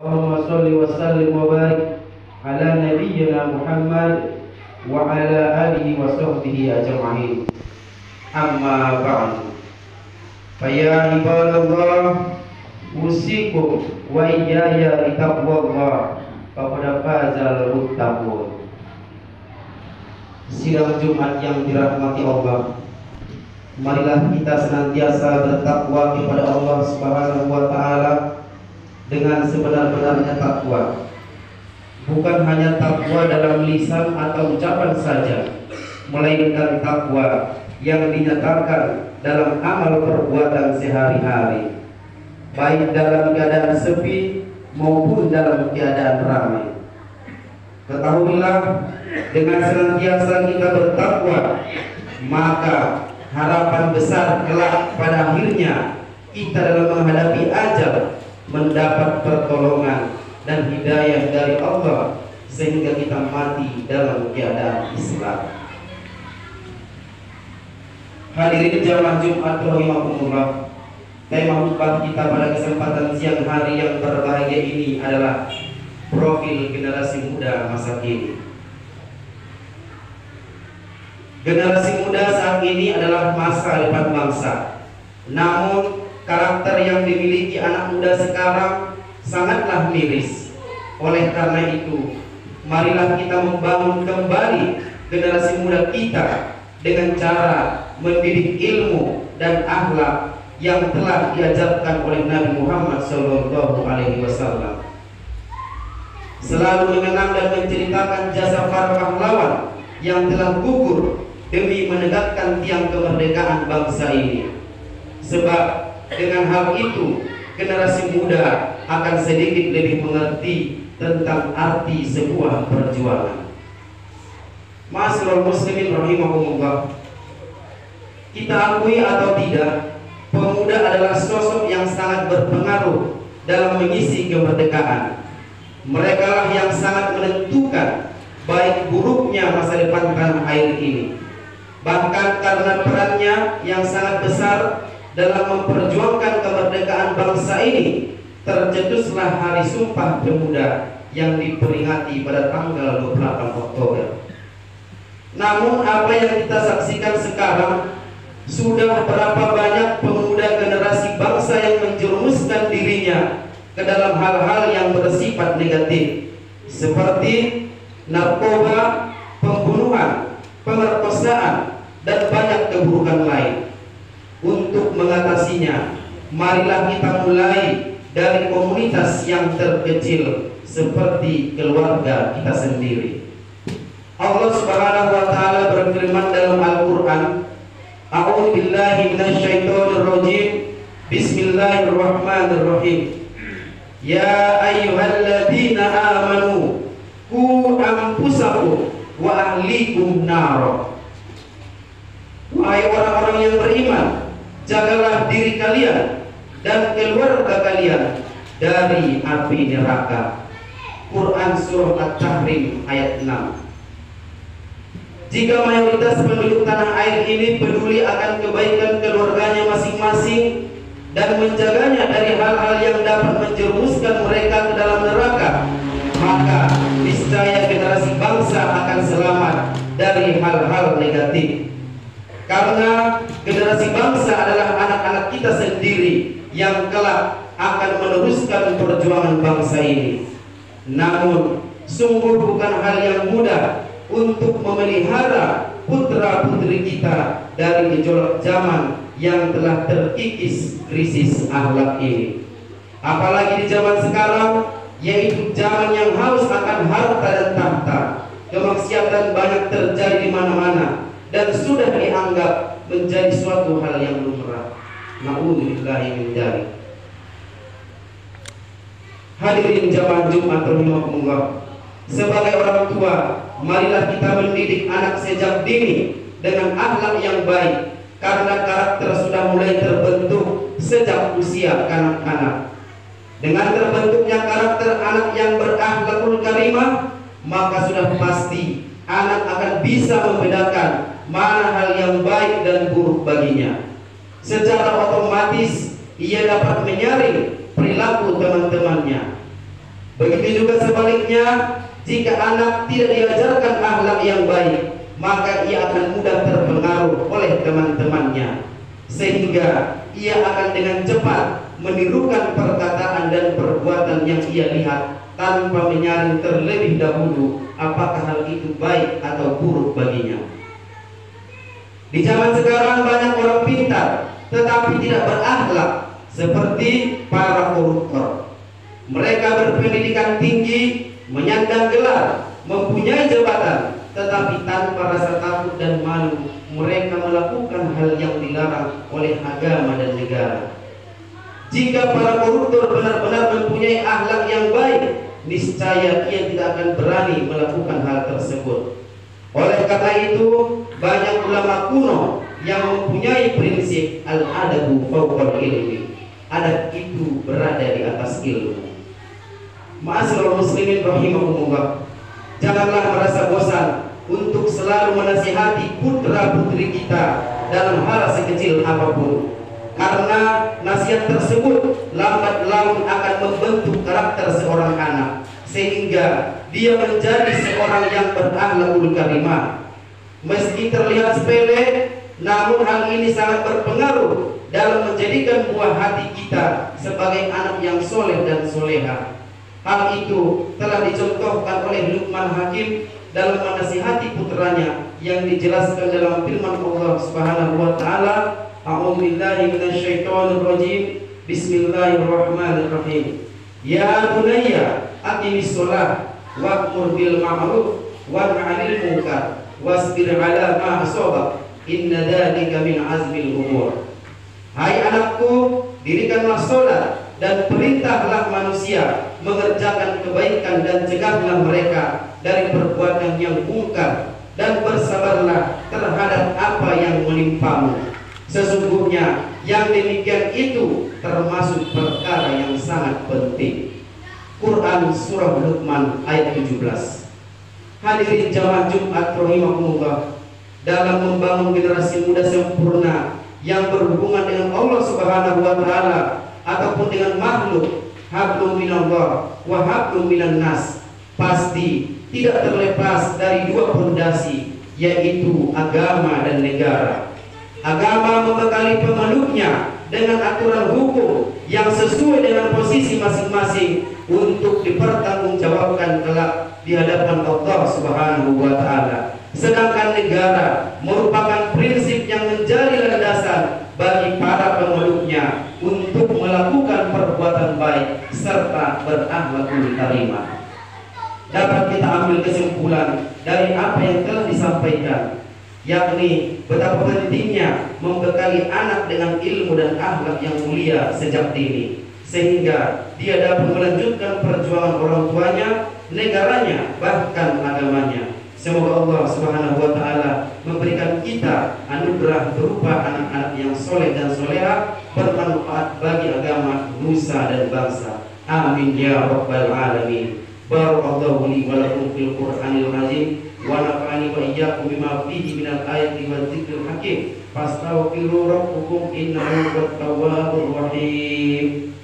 Allahumma sholli wa sallim wa barik ala nabiyyina Muhammad wa ala alihi wa sahbihi ajma'in. Amma ba'du. Fa ya ibadallah, usikum wa iyaya bitaqwallah, faqad fazal muttaqun. Sidang Jumat yang dirahmati Allah, marilah kita senantiasa bertakwa kepada Allah Subhanahu wa taala dengan sebenar-benarnya takwa. Bukan hanya takwa dalam lisan atau ucapan saja, melainkan takwa yang dinyatakan dalam amal perbuatan sehari-hari, baik dalam keadaan sepi maupun dalam keadaan ramai. Ketahuilah, dengan senantiasa kita bertakwa, maka harapan besar kelak pada akhirnya kita dalam menghadapi ajal mendapat pertolongan dan hidayah dari Allah sehingga kita mati dalam keadaan Islam. Hadirin jamaah Jumat rahimakumullah, tema khutbah kita pada kesempatan siang hari yang berbahagia ini adalah profil generasi muda masa kini. Generasi muda saat ini adalah masa depan bangsa. Namun karakter yang dimiliki anak muda sekarang sangatlah miris. Oleh karena itu, marilah kita membangun kembali generasi muda kita dengan cara mendidik ilmu dan akhlak yang telah diajarkan oleh Nabi Muhammad SAW. Selalu mengenang dan menceritakan jasa para pahlawan yang telah gugur demi menegakkan tiang kemerdekaan bangsa ini. Sebab dengan hal itu, generasi muda akan sedikit lebih mengerti tentang arti sebuah perjuangan. Ma'asyiral muslimin rahimahumullah, kita akui atau tidak, pemuda adalah sosok yang sangat berpengaruh dalam mengisi kemerdekaan. Mereka lah yang sangat menentukan baik buruknya masa depan tanah air ini. Bahkan karena perannya yang sangat besar dalam memperjuangkan kemerdekaan bangsa ini, tercetuslah Hari Sumpah Pemuda yang diperingati pada tanggal 28 Oktober. Namun apa yang kita saksikan sekarang, sudah berapa banyak pemuda generasi bangsa yang menjerumuskan dirinya ke dalam hal-hal yang bersifat negatif, seperti narkoba, pembunuhan, pemerkosaan, dan banyak keburukan lain. Untuk mengatasinya, marilah kita mulai dari komunitas yang terkecil seperti keluarga kita sendiri. Allah Subhanahu wa taala berfirman dalam Al-Qur'an, A'udzu billahi minasyaitonir rajim. Bismillahirrahmanirrahim. Ya ayyuhalladzina amanu qu anfusakum wa ahlikum nar. Wahai orang-orang yang beriman, jagalah diri kalian dan keluarga kalian dari api neraka. Quran Surah At-Tahrim ayat 6. Jika mayoritas penduduk tanah air ini peduli akan kebaikan keluarganya masing-masing dan menjaganya dari hal-hal yang dapat menjerumuskan mereka ke dalam neraka, maka niscaya generasi bangsa akan selamat dari hal-hal negatif. Karena generasi bangsa adalah anak-anak kita sendiri yang kelak akan meneruskan perjuangan bangsa ini. Namun sungguh bukan hal yang mudah untuk memelihara putra-putri kita dari gejolak zaman yang telah terkikis krisis akhlak ini. Apalagi di zaman sekarang, yaitu zaman yang haus akan harta dan tahta. Kemaksiatan banyak terjadi di mana-mana dan sudah dianggap menjadi suatu hal yang lumrah. Na'udzubillahi min dzalik. Hadirin jamaah Jumat rahimakumullah, sebagai orang tua, marilah kita mendidik anak sejak dini dengan akhlak yang baik, karena karakter sudah mulai terbentuk sejak usia kanak-kanak. Dengan terbentuknya karakter anak yang berakhlakul karimah, maka sudah pasti anak akan bisa membedakan mana hal yang baik dan buruk baginya. Secara otomatis ia dapat menyaring perilaku teman-temannya. Begitu juga sebaliknya, jika anak tidak diajarkan akhlak yang baik, maka ia akan mudah terpengaruh oleh teman-temannya, sehingga ia akan dengan cepat menirukan perkataan dan perbuatan yang ia lihat tanpa menyaring terlebih dahulu apakah hal itu baik atau buruk baginya. Di zaman sekarang banyak orang pintar tetapi tidak berakhlak, seperti para koruptor. Mereka berpendidikan tinggi, menyandang gelar, mempunyai jabatan, tetapi tanpa rasa takut dan malu mereka melakukan hal yang dilarang oleh agama dan negara. Jika para koruptor benar-benar mempunyai akhlak yang baik, niscaya ia tidak akan berani melakukan hal tersebut. Oleh karena itu, banyak ulama kuno yang mempunyai prinsip al-adabu fawqal ilmi. Adab itu berada di atas ilmu. Ma'asyiral muslimin rahimakumullah, janganlah merasa bosan untuk selalu menasihati putra-putri kita dalam hal sekecil apapun, karena nasihat tersebut lambat laun akan membentuk karakter seorang anak, sehingga dia menjadi seorang yang berakhlakul karimah. Meski terlihat sepele, namun hal ini sangat berpengaruh dalam menjadikan buah hati kita sebagai anak yang soleh dan soleha. Hal itu telah dicontohkan oleh Luqman Hakim dalam menasihati putranya yang dijelaskan dalam firman Allah Subhanahu wa taala, A'udzubillahi minasyaitonir rajim. Bismillahirrahmanirrahim. Ya bunayya aqimis shalah wa'mur bil ma'ruf wanha 'anil munkar wasbir 'ala ma asabak inna dzalika min azmil umur. Hai anakku, dirikanlah salat dan perintahlah manusia mengerjakan kebaikan dan cegahlah mereka dari perbuatan yang mungkar dan bersabarlah terhadap apa yang menimpamu. Sesungguhnya yang demikian itu termasuk perkara yang sangat penting. Quran Surah Luqman ayat 17. Hadirin jamaah Jumat rahimakumullah, dalam membangun generasi muda sempurna yang berhubungan dengan Allah Subhanahu wa taala ataupun dengan makhluk, hablum minallah wa hablum minan nas, pasti tidak terlepas dari dua fondasi, yaitu agama dan negara. Agama membekali pemeluknya dengan aturan hukum yang sesuai dengan posisi masing-masing untuk dipertanggungjawabkan kelak di hadapan Allah Subhanahu wa taala. Sedangkan negara merupakan prinsip yang menjadi landasan bagi para pemeluknya untuk melakukan perbuatan baik serta berakhlakul karimah. Dapat kita ambil kesimpulan dari apa yang telah disampaikan, yakni betapa pentingnya membekali anak dengan ilmu dan akhlak yang mulia sejak dini, sehingga dia dapat melanjutkan perjuangan orang tuanya, negaranya, bahkan agamanya. Semoga Allah Subhanahu wa taala memberikan kita anugerah berupa anak-anak yang soleh dan soleha, bermanfaat bagi agama, nusa dan bangsa. Amin ya rabbal alamin. Barakallahu li wa lakum fil Qur'anil azim wa nafa'ani wa iyyakum bima fihi minal ayati wa dzikril hakim. Fastaghfiru rabbakum innahu huwat tawwabur rahim.